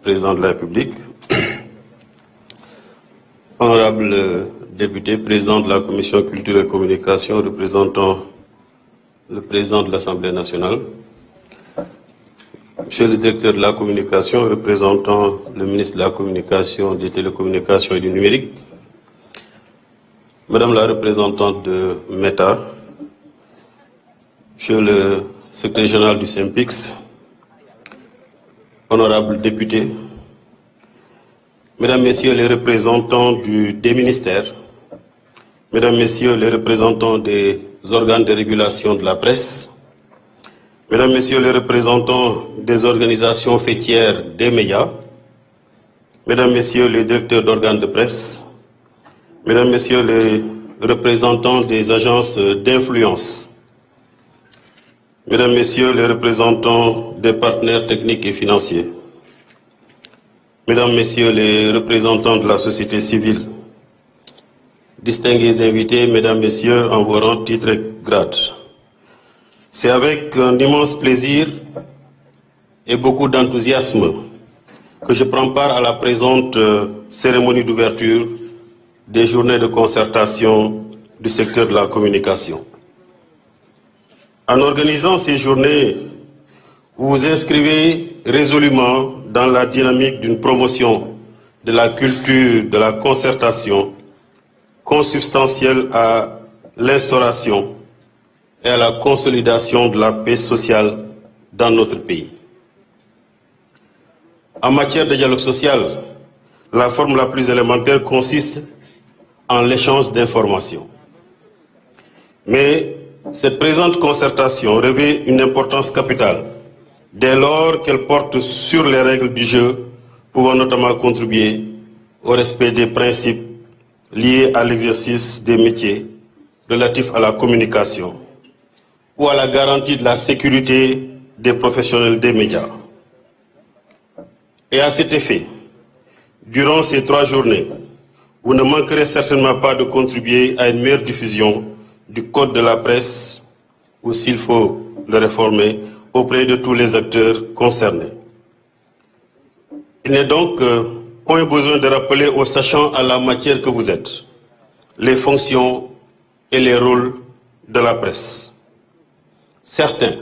Président de la République, honorable député, président de la Commission culture et communication, représentant le président de l'Assemblée nationale, monsieur le directeur de la communication, représentant le ministre de la Communication, des télécommunications et du numérique, madame la représentante de Meta, monsieur le secrétaire général du SYNPICS, honorables députés, mesdames, messieurs les représentants des ministères, mesdames, messieurs les représentants des organes de régulation de la presse, mesdames, messieurs les représentants des organisations faîtières des médias, mesdames, messieurs les directeurs d'organes de presse, mesdames, messieurs les représentants des agences d'influence, mesdames, messieurs les représentants des partenaires techniques et financiers, mesdames, messieurs les représentants de la société civile, distingués invités, mesdames, messieurs, en vos rangs, titres et grades. C'est avec un immense plaisir et beaucoup d'enthousiasme que je prends part à la présente cérémonie d'ouverture des journées de concertation du secteur de la communication. En organisant ces journées, vous vous inscrivez résolument dans la dynamique d'une promotion de la culture de la concertation consubstantielle à l'instauration et à la consolidation de la paix sociale dans notre pays. En matière de dialogue social, la forme la plus élémentaire consiste en l'échange d'informations. Mais cette présente concertation revêt une importance capitale dès lors qu'elle porte sur les règles du jeu pouvant notamment contribuer au respect des principes liés à l'exercice des métiers relatifs à la communication ou à la garantie de la sécurité des professionnels des médias. Et à cet effet, durant ces 3 journées, vous ne manquerez certainement pas de contribuer à une meilleure diffusion du Code de la presse, ou s'il faut le réformer, auprès de tous les acteurs concernés. Il n'est donc point besoin de rappeler aux sachants à la matière que vous êtes les fonctions et les rôles de la presse. Certains,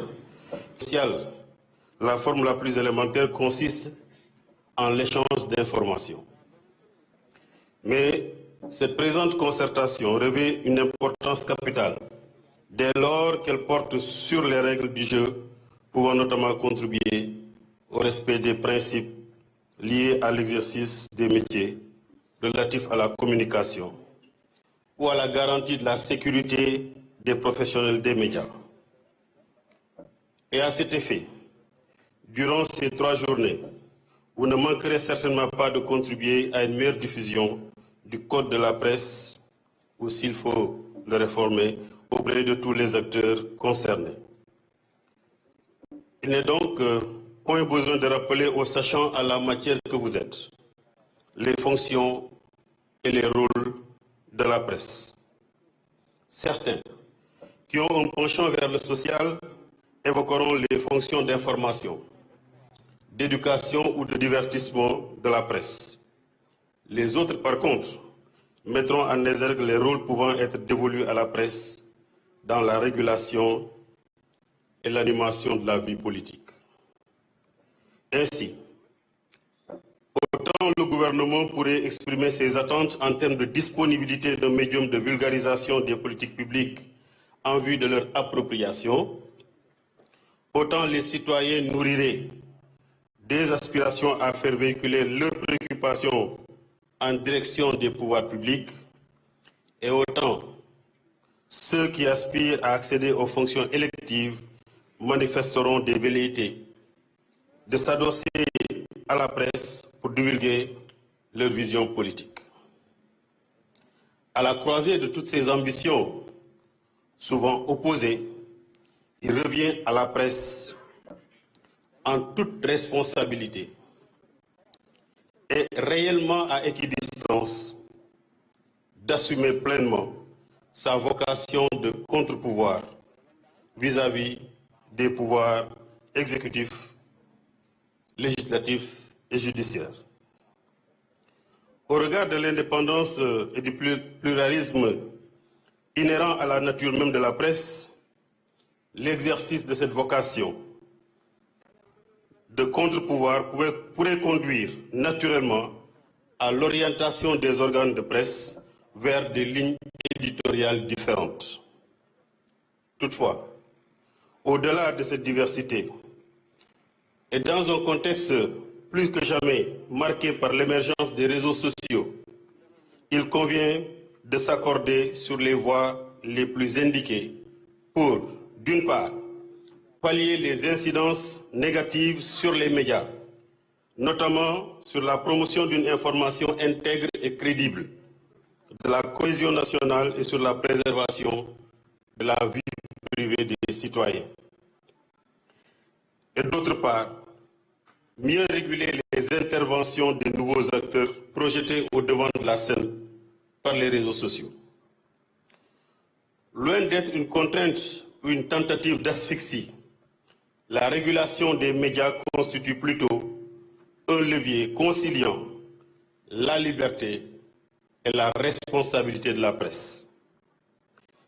la forme la plus élémentaire consiste en l'échange d'informations. Mais cette présente concertation revêt une importance capitale dès lors qu'elle porte sur les règles du jeu pouvant notamment contribuer au respect des principes liés à l'exercice des métiers relatifs à la communication ou à la garantie de la sécurité des professionnels des médias. Et à cet effet, durant ces 3 journées, vous ne manquerez certainement pas de contribuer à une meilleure diffusion du Code de la presse, ou s'il faut le réformer, auprès de tous les acteurs concernés. Il n'est donc point besoin de rappeler aux sachants à la matière que vous êtes les fonctions et les rôles de la presse. Certains qui ont un penchant vers le social évoqueront les fonctions d'information, d'éducation ou de divertissement de la presse. Les autres, par contre, mettront en exergue les rôles pouvant être dévolus à la presse dans la régulation et l'animation de la vie politique. Ainsi, autant le gouvernement pourrait exprimer ses attentes en termes de disponibilité d'un médium de vulgarisation des politiques publiques en vue de leur appropriation, autant les citoyens nourriraient des aspirations à faire véhiculer leurs préoccupations en direction des pouvoirs publics, et autant ceux qui aspirent à accéder aux fonctions électives manifesteront des velléités de s'adosser à la presse pour divulguer leur vision politique. À la croisée de toutes ces ambitions, souvent opposées, il revient à la presse, en toute responsabilité et réellement à équidistance, d'assumer pleinement sa vocation de contre-pouvoir vis-à-vis des pouvoirs exécutifs, législatifs et judiciaire. Au regard de l'indépendance et du pluralisme inhérent à la nature même de la presse, l'exercice de cette vocation de contre-pouvoir pourrait conduire naturellement à l'orientation des organes de presse vers des lignes éditoriales différentes. Toutefois, au-delà de cette diversité, et dans un contexte plus que jamais marqué par l'émergence des réseaux sociaux, il convient de s'accorder sur les voies les plus indiquées pour, d'une part, pallier les incidences négatives sur les médias, notamment sur la promotion d'une information intègre et crédible, de la cohésion nationale et sur la préservation de la vie privée des citoyens. Et d'autre part, mieux réguler les interventions des nouveaux acteurs projetés au devant de la scène par les réseaux sociaux. Loin d'être une contrainte ou une tentative d'asphyxie, la régulation des médias constitue plutôt un levier conciliant la liberté et la responsabilité de la presse.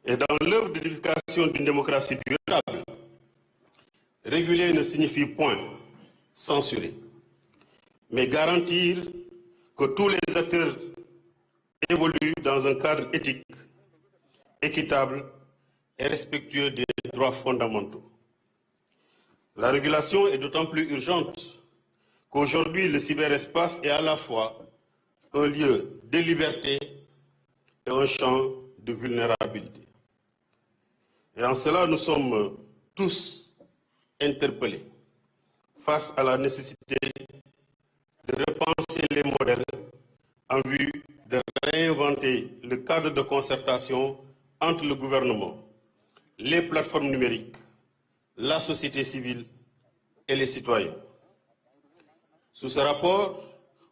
Et dans l'œuvre d'édification d'une démocratie durable, réguler ne signifie point censurer, mais garantir que tous les acteurs évoluent dans un cadre éthique, équitable et respectueux des droits fondamentaux. La régulation est d'autant plus urgente qu'aujourd'hui le cyberespace est à la fois un lieu de liberté et un champ de vulnérabilité. Et en cela, nous sommes tous interpellés face à la nécessité de repenser les modèles en vue de réinventer le cadre de concertation entre le gouvernement, les plateformes numériques, la société civile et les citoyens. Sous ce rapport,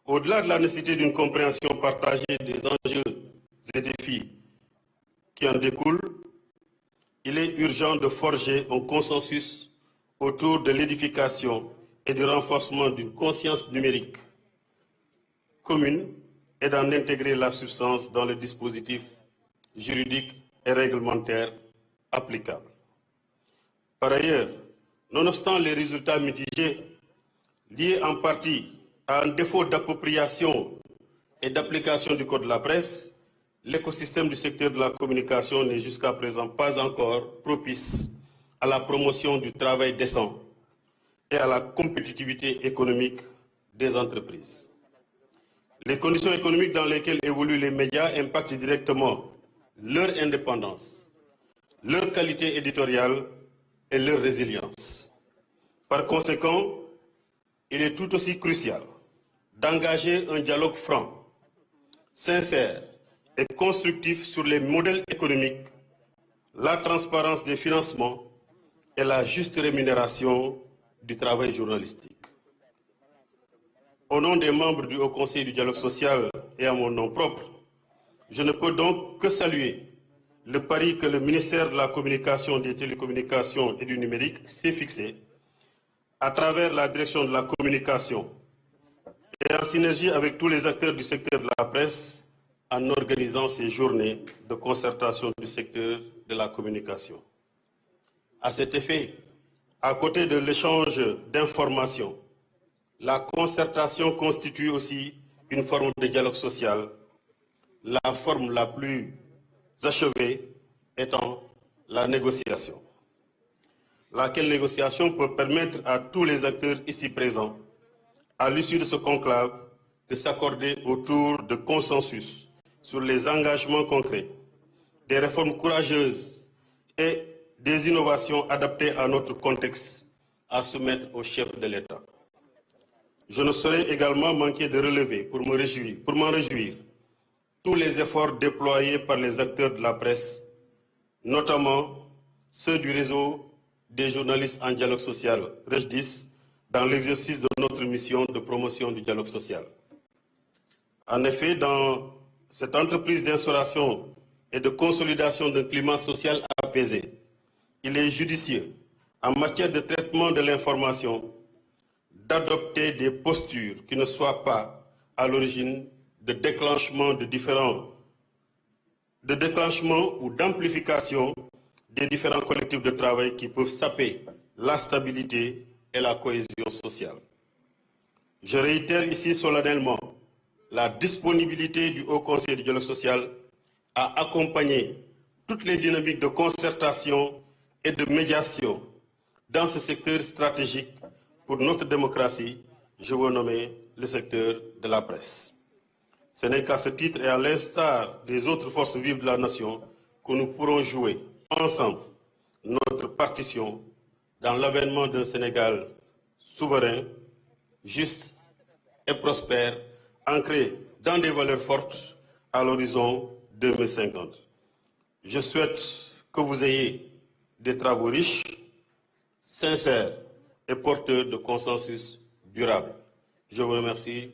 au-delà de la nécessité d'une compréhension partagée des enjeux et défis qui en découlent, il est urgent de forger un consensus autour de l'édification et du renforcement d'une conscience numérique commune et d'en intégrer la substance dans le dispositif juridique et réglementaire applicable. Par ailleurs, nonobstant les résultats mitigés, liés en partie à un défaut d'appropriation et d'application du Code de la presse, l'écosystème du secteur de la communication n'est jusqu'à présent pas encore propice à la promotion du travail décent et à la compétitivité économique des entreprises. Les conditions économiques dans lesquelles évoluent les médias impactent directement leur indépendance, leur qualité éditoriale et leur résilience. Par conséquent, il est tout aussi crucial d'engager un dialogue franc, sincère et constructif sur les modèles économiques, la transparence des financements et la juste rémunération du travail journalistique. Au nom des membres du Haut Conseil du dialogue social et à mon nom propre, je ne peux donc que saluer le pari que le ministère de la Communication, des Télécommunications et du Numérique s'est fixé à travers la direction de la communication et en synergie avec tous les acteurs du secteur de la presse en organisant ces journées de concertation du secteur de la communication. À cet effet, à côté de l'échange d'informations, la concertation constitue aussi une forme de dialogue social, la forme la plus achevée étant la négociation. Laquelle négociation peut permettre à tous les acteurs ici présents, à l'issue de ce conclave, de s'accorder autour de consensus sur les engagements concrets, des réformes courageuses et des innovations adaptées à notre contexte à soumettre au chef de l'État. Je ne saurais également manquer de relever, pour m'en réjouir, tous les efforts déployés par les acteurs de la presse, notamment ceux du réseau des journalistes en dialogue social, REJDIS, dans l'exercice de notre mission de promotion du dialogue social. En effet, dans cette entreprise d'instauration et de consolidation d'un climat social apaisé, il est judicieux, en matière de traitement de l'information, d'adopter des postures qui ne soient pas à l'origine de déclenchement ou d'amplification des différents collectifs de travail qui peuvent saper la stabilité et la cohésion sociale. Je réitère ici solennellement la disponibilité du Haut Conseil du dialogue social à accompagner toutes les dynamiques de concertation et de médiation dans ce secteur stratégique pour notre démocratie, je veux nommer le secteur de la presse. Ce n'est qu'à ce titre et à l'instar des autres forces vives de la nation que nous pourrons jouer ensemble notre partition dans l'avènement d'un Sénégal souverain, juste et prospère, ancré dans des valeurs fortes à l'horizon 2050. Je souhaite que vous ayez des travaux riches, sincères et porteurs de consensus durable. Je vous remercie.